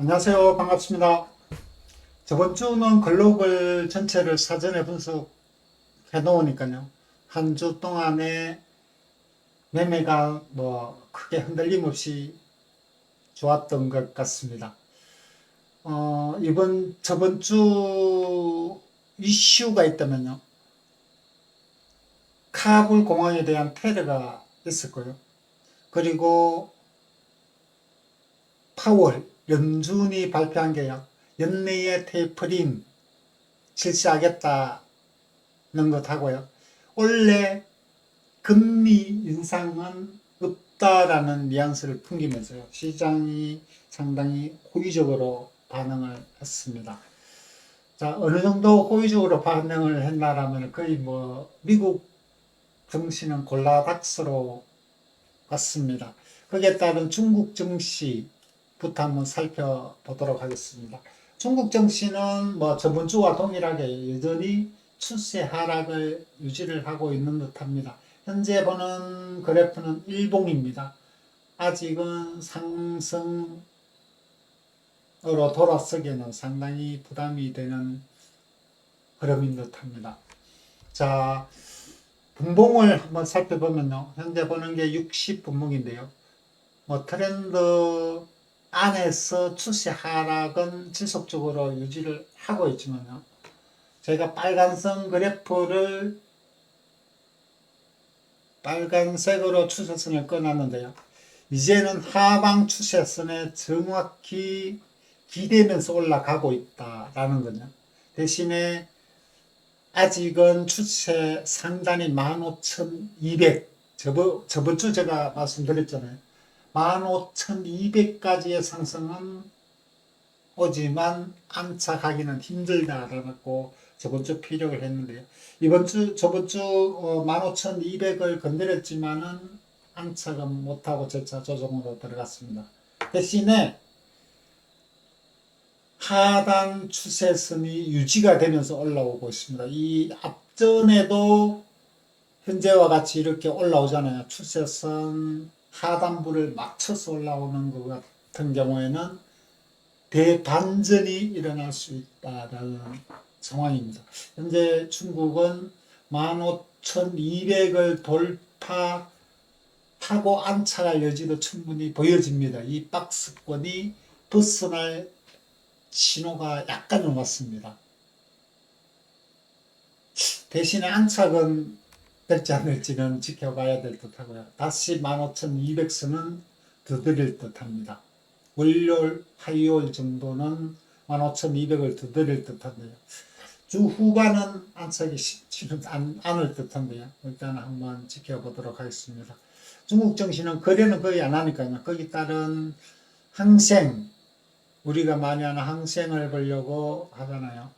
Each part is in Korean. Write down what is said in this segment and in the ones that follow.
안녕하세요. 반갑습니다. 저번 주는 글로벌 전체를 사전에 분석해 놓으니까요. 한 주 동안에 매매가 크게 흔들림 없이 좋았던 것 같습니다. 저번 주 이슈가 있다면요. 카불 공항에 대한 테러가 있었고요. 그리고 파월, 연준이 발표한 게요. 연내에 테이퍼링 실시하겠다는 것하고요. 원래 금리 인상은 없다라는 뉘앙스를 풍기면서요. 시장이 상당히 호의적으로 반응을 했습니다. 자, 어느 정도 호의적으로 반응을 했나라면 거의 미국 증시는 골라닥스로 갔습니다. 거기에 따른 중국 증시부터 한번 살펴보도록 하겠습니다. 중국 증시는 저번 주와 동일하게 여전히 추세 하락을 유지를 하고 있는 듯합니다. 현재 보는 그래프는 일봉입니다. 아직은 상승으로 돌아서기에는 상당히 부담이 되는 흐름인 듯합니다. 자, 분봉을 한번 살펴보면요. 현재 보는 게 60분봉인데요. 트렌드 안에서 추세 하락은 지속적으로 유지를 하고 있지만요. 제가 빨간선 그래프를 빨간색으로 추세선을 꺼놨는데요. 이제는 하방 추세선에 정확히 기대면서 올라가고 있다라는 거죠. 대신에 아직은 추세 상단이 15,200, 저번 주 제가 말씀드렸잖아요. 15,200까지의 상승은 오지만 안착하기는 힘들다라고 저번 주 피력을 했는데요. 저번 주 15,200을 건드렸지만은 안착은 못하고 재차 조정으로 들어갔습니다. 대신에 하단 추세선이 유지가 되면서 올라오고 있습니다. 이 앞전에도 현재와 같이 이렇게 올라오잖아요. 추세선 하단부를 맞춰서 올라오는 것 같은 경우에는 대반전이 일어날 수 있다는 상황입니다. 현재 중국은 15,200을 돌파하고 안착할 여지도 충분히 보여집니다. 이 박스권이 벗어날 신호가 약간은 왔습니다. 대신에 안착은 될지 안 될지는 지켜봐야 될 듯하고요. 다시 15,200선은 두드릴 듯합니다. 월요일, 화요일 정도는 15,200을 두드릴 듯한데요. 주 후반은 안착이 쉽지는 않을 듯한데요. 일단 한번 지켜보도록 하겠습니다. 중국 증시는 거래는 거의 안 하니까요. 거기 따른 항생, 우리가 많이 하는 항생을 보려고 하잖아요.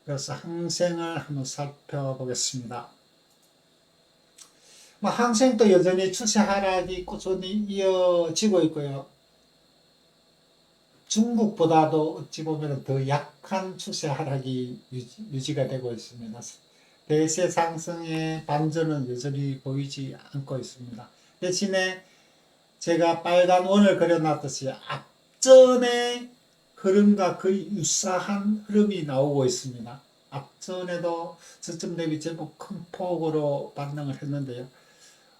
그래서 항생을 한번 살펴보겠습니다. 항생도 여전히 추세 하락이 꾸준히 이어지고 있고요. 중국보다도 어찌 보면 더 약한 추세 하락이 유지가 되고 있습니다. 대세 상승의 반전은 여전히 보이지 않고 있습니다. 대신에 제가 빨간 원을 그려놨듯이 앞전의 흐름과 거의 유사한 흐름이 나오고 있습니다. 앞전에도 저점 대비 제법 큰 폭으로 반등을 했는데요.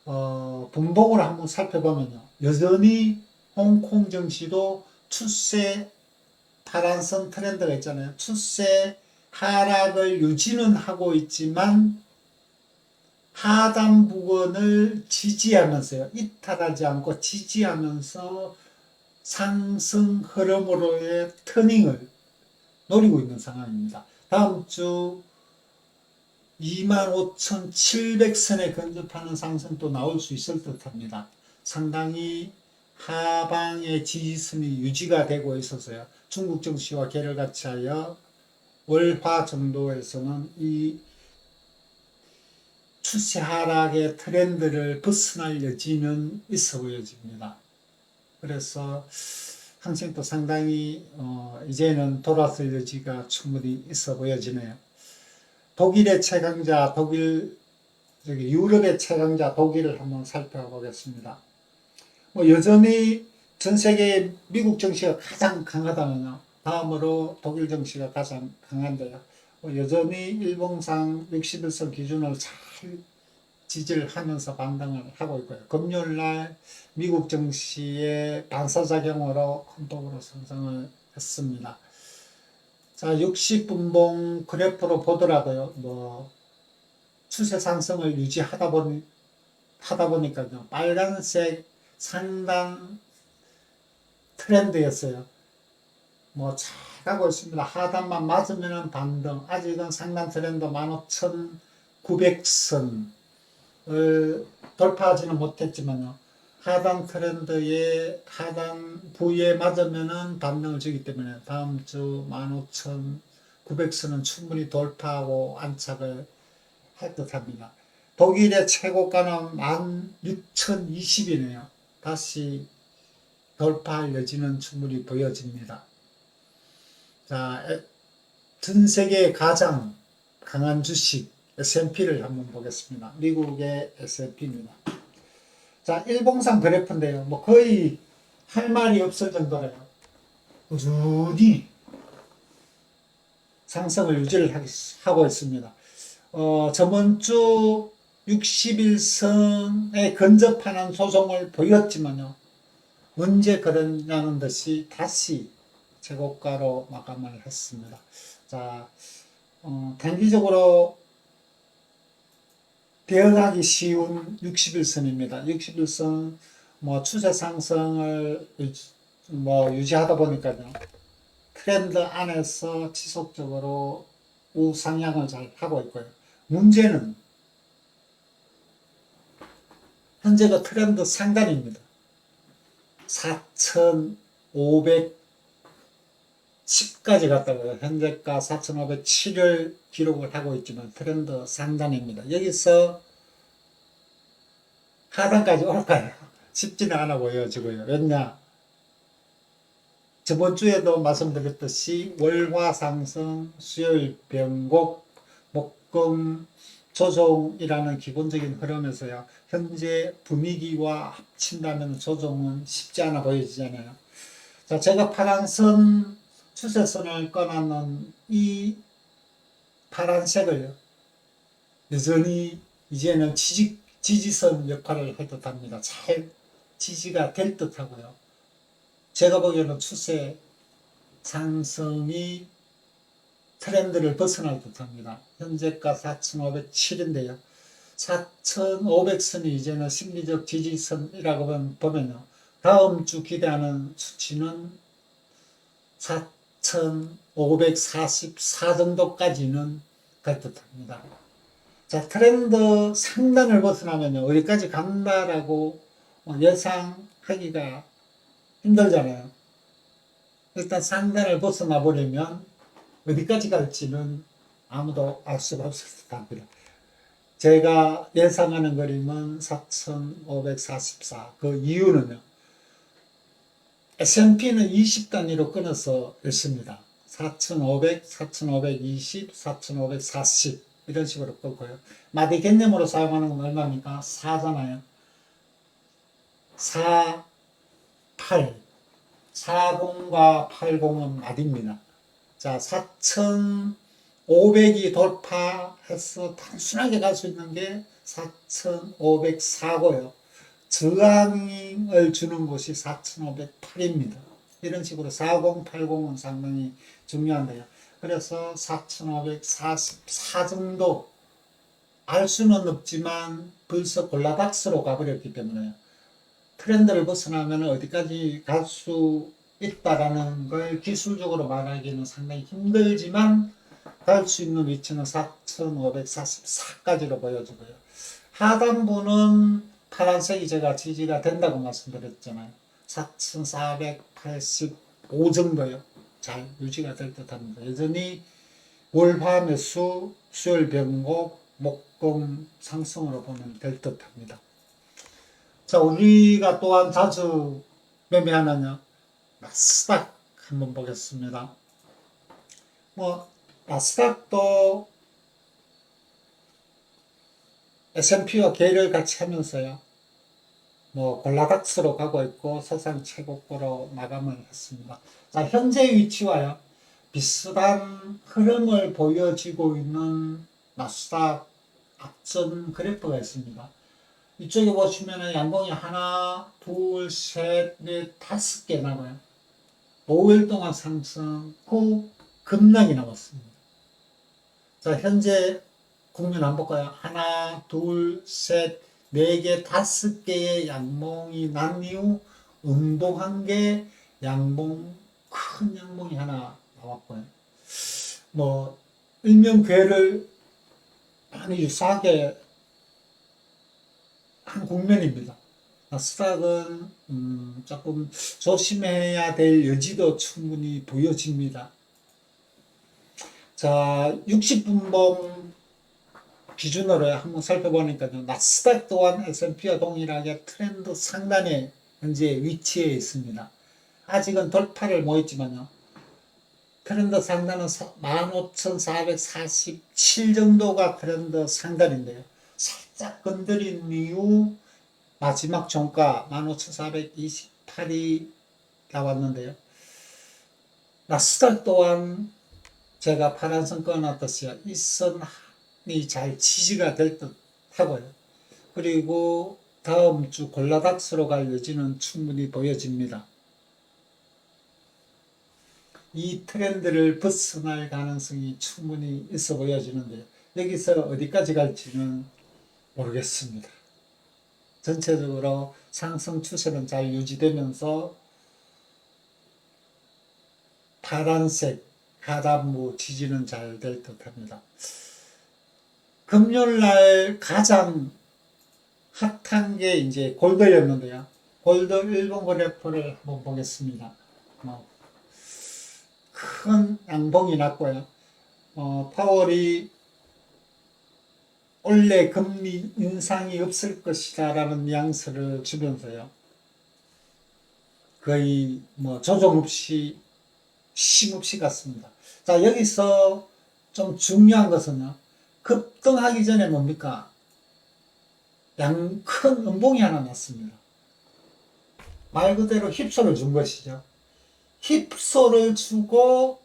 분봉을 한번 살펴보면요. 여전히 홍콩 증시도 추세 파란선 트렌드가 있잖아요. 추세 하락을 유지는 하고 있지만 하단 부근을 지지하면서요. 이탈하지 않고 지지하면서 상승 흐름으로의 터닝을 노리고 있는 상황입니다. 다음 주 25,700선에 근접하는 상승도 나올 수 있을 듯합니다. 상당히 하방의 지지선이 유지가 되고 있어서요. 중국 증시와 개를 같이 하여 월화 정도에서는 이 추세 하락의 트렌드를 벗어날 여지는 있어 보여집니다. 그래서 항생도 상당히 이제는 돌아설 여지가 충분히 있어 보여지네요. 독일의 최강자 유럽의 최강자 독일을 한번 살펴보겠습니다. 여전히 전 세계 미국 증시가 가장 강하다면요. 다음으로 독일 증시가 가장 강한데요. 여전히 일봉상 61선 기준을 잘 지지를 하면서 반등을 하고 있고요. 금요일 날 미국 증시의 반사작용으로 큰 폭으로 상승을 했습니다. 자, 60분봉 그래프로 보더라도요, 추세 상승을 하다 보니까요, 빨간색 상단 트렌드였어요. 잘 가고 있습니다. 하단만 맞으면 반등. 아직은 상단 트렌드 15,900선을 돌파하지는 못했지만요. 하단 트렌드의 하단 부위에 맞으면 반등을 주기 때문에 다음 주 15,900선은 충분히 돌파하고 안착을 할 듯합니다. 독일의 최고가는 16,020이네요. 다시 돌파할 여지는 충분히 보여집니다. 자, 전 세계의 가장 강한 주식 S&P를 한번 보겠습니다. 미국의 S&P입니다. 자, 일봉상 그래프인데요. 거의 할 말이 없을 정도로요. 꾸준히 상승을 유지를 하고 있습니다. 저번 주 61선에 근접하는 소송을 보였지만요. 언제 그러냐는 듯이 다시 최고가로 마감을 했습니다. 자, 단기적으로 대응하기 쉬운 61선입니다. 61선 추세 상승을 유지하다 보니까요. 트렌드 안에서 지속적으로 우상향을 잘 하고 있고요. 문제는 현재가 트렌드 상단입니다. 4,510까지 갔다고요. 현재가 4,507을 기록을 하고 있지만 트렌드 상단입니다. 여기서 하단까지 올까요? 쉽지는 않아 보여지고요. 왜냐? 저번 주에도 말씀드렸듯이 월화 상승, 수요일 변곡, 목금 조정이라는 기본적인 흐름에서요. 현재 분위기와 합친다면 조정은 쉽지 않아 보여지잖아요. 자, 제가 파란선 추세선을 꺼놨는 이 파란색을 여전히 이제는 지지선 역할을 할 듯합니다. 잘 지지가 될 듯하고요. 제가 보기에는 추세 상승이 트렌드를 벗어날 듯합니다. 현재가 4,507인데요. 4,500선이 이제는 심리적 지지선이라고 보면요. 다음 주 기대하는 수치는 4,544 정도까지는 갈 듯합니다. 자, 트렌드 상단을 벗어나면요. 어디까지 간다라고 예상하기가 힘들잖아요. 일단 상단을 벗어나 버리면 어디까지 갈지는 아무도 알 수가 없을 듯합니다. 제가 예상하는 그림은 4,544. 그 이유는요. S&P는 20단위로 끊어서 있습니다. 4,500, 4,520, 4,540 이런 식으로 끊고요. 마디 개념으로 사용하는 건 얼마입니까? 4잖아요. 4, 8. 40과 80은 마디입니다. 자, 4,500이 돌파해서 단순하게 갈 수 있는 게 4,504고요. 저항을 주는 곳이 4,508입니다. 이런 식으로 40, 80은 상당히 중요한데요. 그래서 4,544 정도 알 수는 없지만 벌써 골라박스로 가버렸기 때문에 트렌드를 벗어나면 어디까지 갈 수 있다라는 걸 기술적으로 말하기는 상당히 힘들지만 갈 수 있는 위치는 4,544까지로 보여지고요. 하단부는 파란색이 제가 지지가 된다고 말씀드렸잖아요. 4,485 정도요. 잘 유지가 될 듯합니다. 여전히 월화 매수, 수요일 변곡, 목금 상승으로 보면 될 듯합니다. 자, 우리가 또한 자주 매매하는 나스닥 한번 보겠습니다. 나스닥도 S&P와 계를 같이 하면서요. 뭐 골라닥스로 가고 있고 사상 최고가로 마감을 했습니다. 자, 현재 위치와요. 비슷한 흐름을 보여지고 있는 나스닥 앞전 그래프가 있습니다. 이쪽에 보시면은 양봉이 하나, 둘, 셋, 넷, 다섯 개 나와요. 5일 동안 상승 후 급락이 나왔습니다. 자, 현재 국면 한번 볼까요? 하나, 둘, 셋, 네 개, 다섯 개의 양봉이 난 이후 음봉 개, 양봉, 큰 양봉이 하나 나왔고요. 뭐, 일명괴를 많이 유사하게 한 국면입니다. 나스닥은 조금 조심해야 될 여지도 충분히 보여집니다. 자, 60분봉 기준으로 한번 살펴보니까요. 나스닥 또한 S&P와 동일하게 트렌드 상단에 현재 위치해 있습니다. 아직은 돌파를 못 했지만요. 트렌드 상단은 15,447 정도가 트렌드 상단인데요. 살짝 건드린 이후 마지막 종가 15,428이 나왔는데요. 나스닥 또한 제가 파란선 꺼놨듯이 이 선이 잘 지지가 될 듯 하고요. 그리고 다음 주 골라닥스로 갈 여지는 충분히 보여집니다. 이 트렌드를 벗어날 가능성이 충분히 있어 보여지는데요. 여기서 어디까지 갈지는 모르겠습니다. 전체적으로 상승 추세는 잘 유지되면서 파란색 하단부 지지는 잘 될 듯합니다. 금요일날 가장 핫한 게 이제 골드였는데요. 골드 일본 그래프를 한번 보겠습니다. 큰 양봉이 났고요. 파월이 원래 금리 인상이 없을 것이다라는 뉘앙스를 주면서요. 거의 뭐 조정 없이 쉼 없이 갔습니다. 자, 여기서 좀 중요한 것은요. 급등하기 전에 뭡니까? 큰 음봉이 하나 났습니다. 말 그대로 힙소를 준 것이죠. 힙소를 주고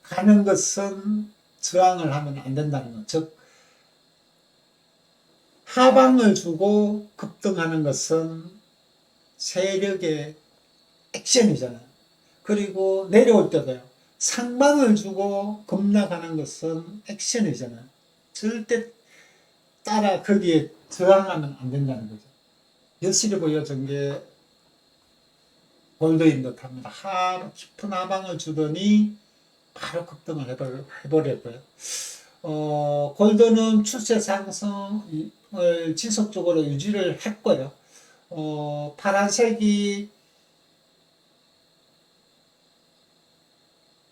가는 것은 저항을 하면 안 된다는 것. 즉, 하방을 주고 급등하는 것은 세력의 액션이잖아요. 그리고 내려올 때도요. 상방을 주고 급락하는 것은 액션이잖아요. 절대 따라 거기에 저항하면 안 된다는 거죠. 여실히 보여준 게 골드인 듯 합니다. 깊은 하방을 주더니 바로 급등을 해버렸고요. 골드는 추세 상승을 지속적으로 유지를 했고요. 파란색이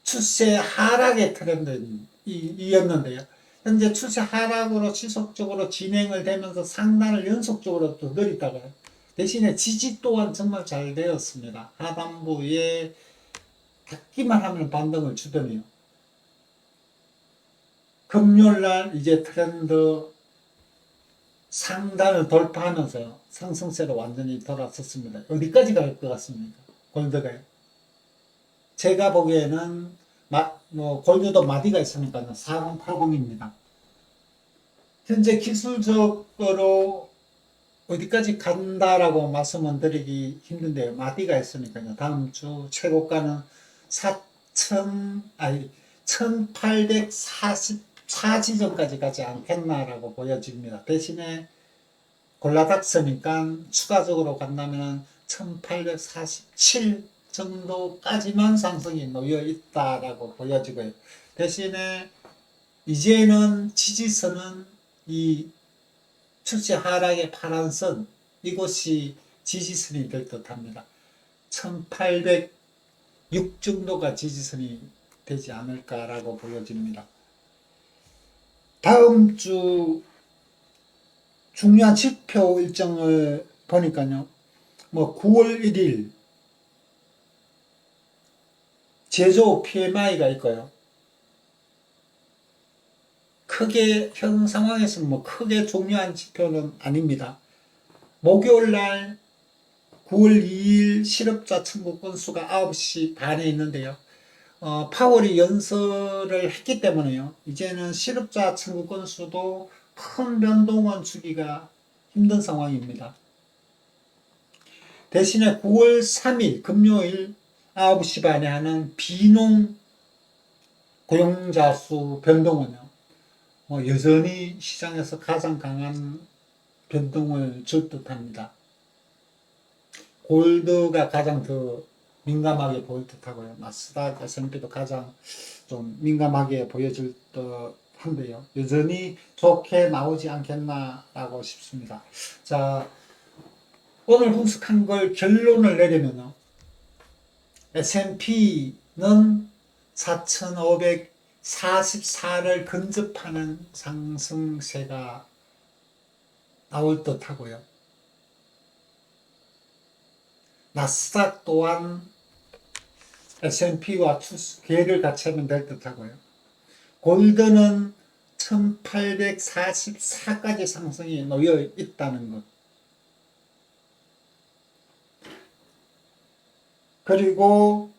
추세 하락의 트렌드이었는데요. 현재 추세 하락으로 지속적으로 진행을 되면서 상단을 연속적으로 또 내리다가요. 대신에 지지 또한 정말 잘 되었습니다. 하단부에 닿기만 하면 반등을 주더니요. 금요일날 이제 트렌드 상단을 돌파하면서 상승세로 완전히 돌아섰습니다. 어디까지 갈 것 같습니까? 골드가요. 제가 보기에는 골드도 마디가 있으니까 4080입니다. 현재 기술적으로 어디까지 간다라고 말씀은 드리기 힘든데요. 마디가 있으니까요. 다음 주 최고가는 1844지점까지 가지 않겠나라고 보여집니다. 대신에 골라닥스니까 추가적으로 간다면 1847 정도까지만 상승이 놓여 있다라고 보여지고요. 대신에 이제는 지지선은 이 추세 하락의 파란선, 이곳이 지지선이 될 듯합니다. 1806 정도가 지지선이 되지 않을까라고 보여집니다. 다음 주 중요한 지표 일정을 보니까요. 9월 1일 제조 PMI가 있고요. 크게 현 상황에서는 크게 중요한 지표는 아닙니다. 목요일 날 9월 2일 실업자 청구 건수가 9시 반에 있는데요. 파월이 연설을 했기 때문에요. 이제는 실업자 청구 건수도 큰 변동은 주기가 힘든 상황입니다. 대신에 9월 3일 금요일 9시 반에 하는 비농 고용자 수 변동은요. 여전히 시장에서 가장 강한 변동을 줄 듯합니다. 골드가 가장 더 민감하게 보일 듯하고요. 나스닥, S&P도 가장 좀 민감하게 보여질 듯한데요. 여전히 좋게 나오지 않겠나라고 싶습니다. 자, 오늘 분석한 걸 결론을 내리면요. S&P는 4,544를 근접하는 상승세가 나올 듯 하고요. 나스닥 또한 S&P와 궤를 같이 하면 될 듯 하고요. 골드는 1844까지 상승이 놓여 있다는 것. 그리고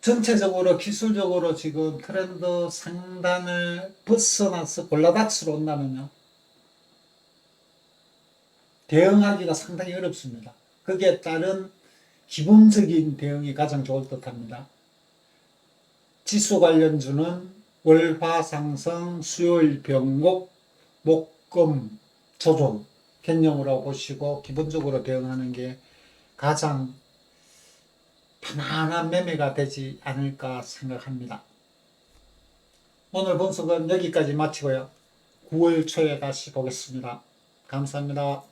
전체적으로 기술적으로 지금 트렌드 상단을 벗어나서 골라닥스로 온다면요. 대응하기가 상당히 어렵습니다. 거기에 따른 기본적인 대응이 가장 좋을 듯합니다. 지수 관련주는 월화 상승, 수요일 병목, 목금 조정 개념으로 보시고 기본적으로 대응하는 게 가장 편안한 매매가 되지 않을까 생각합니다. 오늘 분석은 여기까지 마치고요. 9월 초에 다시 보겠습니다. 감사합니다.